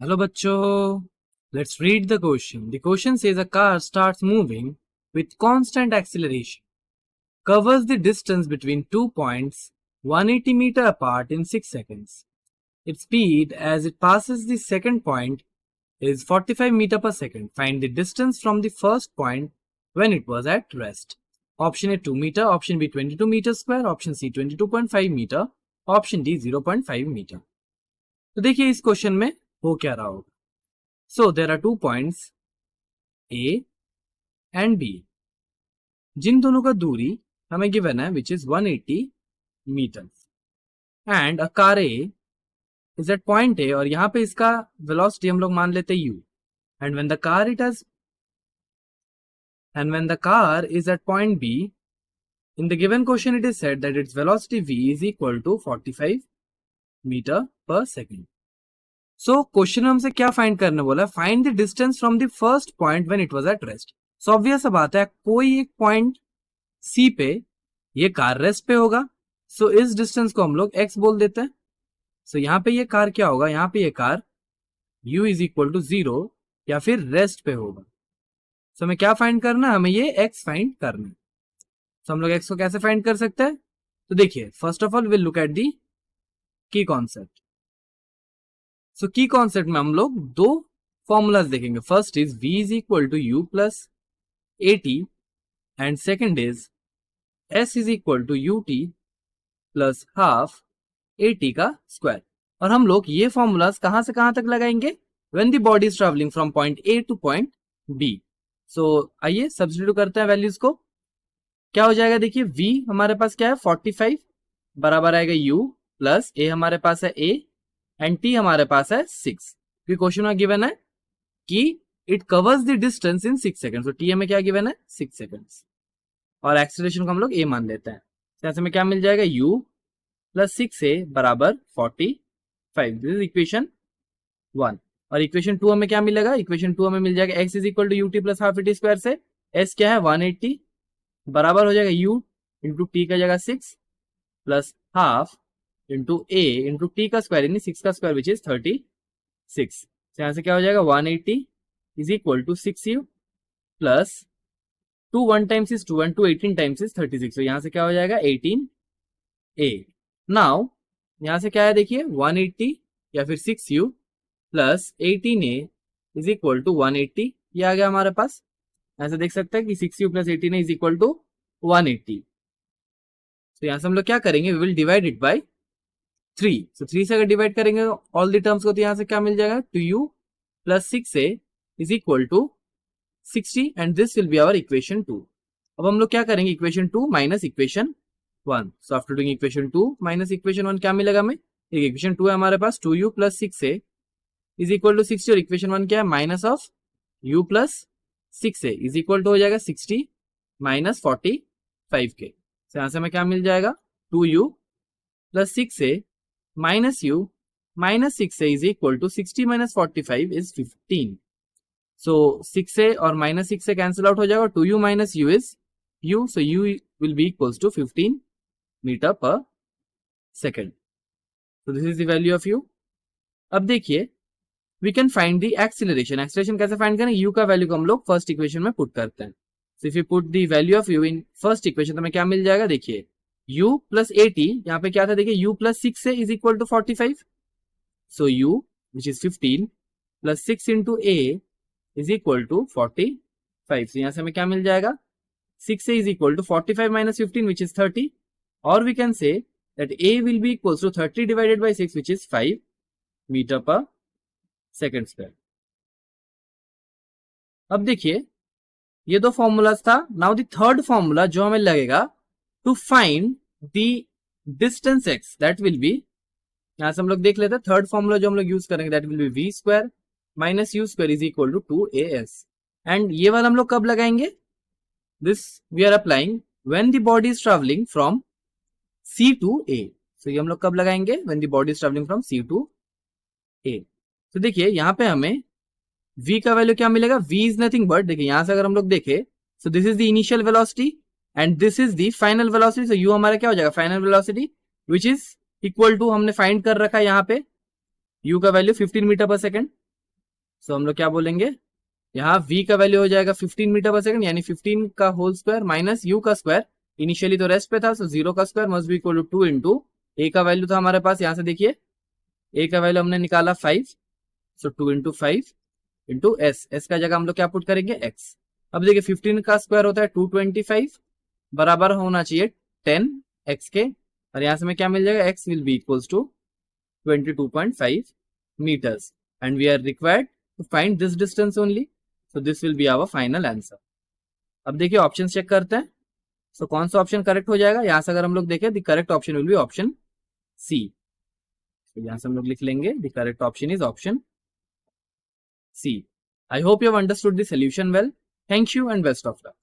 Hello bachcho. Let's read the question. The question says a car starts moving with constant acceleration, covers the distance between 2 points 180 meter apart in 6 seconds. Its speed as it passes the second point is 45 meter per second. Find the distance from the first point when it was at rest. Option A 2 meter, option B 22 meter square, option C 22.5 meter, option D 0.5 meter. तो देखिए इस question में हो क्या रहा होगा. So there are 2 points A and B. जिन दोनों का दूरी हमें गिवन है which is 180 meters. And a car A is at point A और यहाँ पे इसका velocity हम लोग मान लेते हैं U. And when the car is at point B, in the given question it is said that its velocity V is equal to 45 meter per second. So question में हमसे क्या फाइंड करने बोला, find the distance from the first point when it was at rest. So obvious बात है कोई एक point सी पे ये कार रेस्ट पे होगा. सो इस डिस्टेंस को हम लोग एक्स बोल देते हैं. सो यहाँ पे ये कार क्या होगा, यहाँ पे ये कार u इज इक्वल टू 0 या फिर रेस्ट पे होगा. सो हमें क्या फाइंड करना है, हमें ये x फाइंड करना है. सो हम लोग x को कैसे फाइंड कर सकते हैं, तो देखिए first of all will look at the की कॉन्सेप्ट. सो की कॉन्सेप्ट में हम लोग दो फॉर्मूलाज देखेंगे. First is v is equal to u plus at and second is s is equal to ut plus half at का स्क्वायर. और हम लोग ये फॉर्मूलाज कहां से कहां तक लगाएंगे, when the body is travelling from point a two point b. सो आइए सब्स्टिट्यूट करते हैं वैल्यूज को. क्या हो जाएगा, देखिए v हमारे पास क्या है 45 बराबर आएगा u प्लस a हमारे पास है a एंड t हमारे पास है 6. क्वेश्चन में गिवन है कि it covers the distance in 6 seconds. तो t हमें क्या गिवन है 6 सेकंड्स और एक्सीलरेशन को हम लोग a मान लेते हैं. ऐसे में क्या मिल जाएगा u प्लस 6a बराबर 45. This is equation 1. और इक्वेशन 2 हमें क्या मिलेगा, इक्वेशन 2 हमें मिल जाएगा x is equal to ut plus half at square से s क्या है 180 बराबर हो जाएगा u इंटू टी का जगह 6 plus half into a into T का स्क्वायर यानी 6 का स्क्वायर विच इज 36. यहाँ से क्या हो जाएगा 180 is equal to 6u plus 2 1 times is 2 and 2 18 times is 36. तो यहाँ से क्या हो जाएगा 18a. नाउ यहाँ से क्या है देखिए 180 या फिर 6u plus 18a is equal to 180. ये आ गया हमारे पास. ऐसे देख सकते हैं कि 6u plus 18a is equal to 180. तो यहाँ से हम लोग क्या करेंगे, we will divide it by 3. So 3 से अगर डिवाइड करेंगे ऑल द टर्म्स को तो यहाँ से क्या मिल जाएगा 2u plus 6a is equal to 60 and this will be our equation 2. अब हम लोग क्या करेंगे, equation 2 minus equation 1. So after doing equation 2 minus equation 1 क्या मिलेगा हमें, इक्वेशन 2 है हमारे पास 2u plus 6a is equal to 60 और इक्वेशन 1 क्या है minus of u plus 6a is equal to हो जाएगा 60 माइनस 45 के. तो यहाँ से हमें क्या मिल जाएगा 2u plus 6a minus u minus 6a is equal to 60 minus 45 is 15. So 6a और minus 6a cancel out हो जाएगा. 2u minus u is u. So u will be equals to 15 meter per second. So this is the value of u. अब देखिए we can find the acceleration. Acceleration कैसे find करें, u का value को हम लोग फर्स्ट इक्वेशन में put करते हैं. So if you put the value of u in first equation तो हमें क्या मिल जाएगा, देखिए u प्लस 80 यहाँ पे क्या था देखिए u plus 6a is equal to 45. So u which is 15 plus 6 into a is equal to 45. so यहाँ से हमें क्या मिल जाएगा 6a is equal to 45 minus 15 which is 30. और we can say that a will be equal to 30 divided by 6 which is 5 metre per second square. अब देखिए ये दो फॉर्मूलाज था. नाउ द थर्ड फॉर्मूला जो हमें लगेगा to find the distance x, that will be, यहां से हम लोग देख लेते हैं थर्ड फॉर्मूला जो हम लोग यूज करेंगे that will be v square minus u square is equal to 2as. And ये वाला हम लोग कब लगाएंगे, this we are applying when the body is travelling from c to a. So ये हम लोग कब लगाएंगे, when the body is travelling from c to a. तो देखिए यहाँ पे हमें v का वैल्यू क्या मिलेगा, v इज नथिंग बट, देखिए यहां से अगर हम लोग देखें so this is the initial velocity and this is the final velocity. So u हमारा क्या हो जाएगा final velocity which is equal to, हमने फाइंड कर रखा है यहाँ पे u का वैल्यू 15 मीटर पर सेकेंड. सो हम लोग क्या बोलेंगे, यहाँ v का वैल्यू हो जाएगा 15 मीटर पर सेकंड, यानी 15 का होल स्क्वायर माइनस u का स्क्वायर, इनिशियली तो रेस्ट पे था, सो 0 का square must be equal to 2 into a का वैल्यू था हमारे पास, यहाँ से देखिए a का वैल्यू हमने निकाला 5, सो 2 इंटू 5 इंटू s का जगह हम लोग क्या पुट करेंगे x। अब देखिए 15 का स्क्वायर होता है 225, बराबर होना चाहिए 10 x के, और यहाँ से हमें क्या मिल जाएगा, x will be equals to 22.5 meters, and we are required to find this distance only, so this will be our final answer। अब देखिए ऑप्शन चेक करते हैं, सो कौन सा ऑप्शन करेक्ट हो जाएगा। यहाँ से अगर हम लोग देखें, the correct option will be option C. तो यहाँ से हम लोग लिख लेंगे the correct option is option C. I hope you have understood the solution well. Thank you and best of luck.